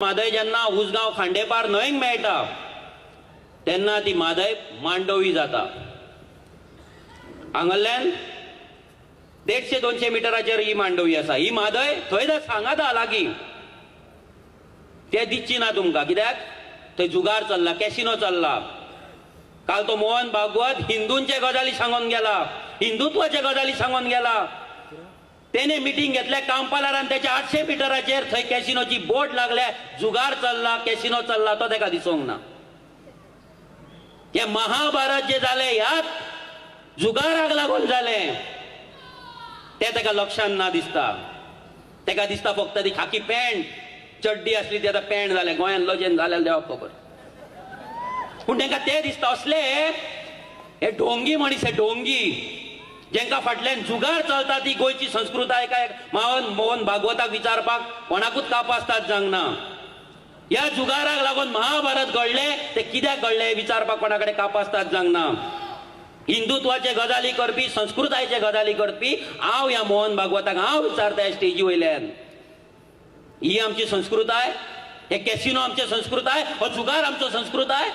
म्हादय जेन्ना उसगांव खांडेपार न्हंयक मेळटा तेन्ना ती म्हादय मांडवी जाता. हांगाल्यान 150-200 मिटराचेर ही मांडवी आसा. ही म्हादय थंय सांगाता लागीं ते दिसची ना तुमकां, कित्याक थंय जुगार चल्ला, कॅसिनो चल्ला. काल तो मोहन भागवत हिंदूंचे गजाली सांगून गेला, हिंदुत्वाचे गजाली सांगून गेला. तेने मिटींग घेतल्या कांपालारान त्याच्या 800 मिटराचेर थंय कॅसिनोची बोर्ड लागल्या, जुगार चल्ला, कॅसिनो चल्ला, तो तेका दिसूंक ना. हे महाभारत जे जाले ह्यात जुगाराक लागून जाले ते तेका लक्षात ना दिसता. तेका दिसता फक्त ती खाकी पॅन्ट चड्डी असली ती आता पॅन्ट जाल्या, गोंयान लजेन जाल्यार देवाक खबर. पूण तांकां ते दिसता असले हे ढोंगी मनीस, हे ढोंगी जेंका फाटल्यान जुगार चलता ती गोंयची संस्कृताय काय मोहन भागवताक विचारपाक कोणाकूच कापासतात जावंक ना. ह्या जुगाराक लागून महाभारत घडले ते कित्याक घडले विचारपाक कोणाकडे कापासतात जावंक ना. हिंदुत्वाचे गजाली करपी, संस्कृतायेचे गजाली करपी हांव ह्या मोहन भागवताक हांव विचारता ह्या स्टेजी वयल्यान, ही आमची संस्कृताय, हे कॅसिनो आमचे संस्कृताय, हो जुगार आमचो संस्कृताय.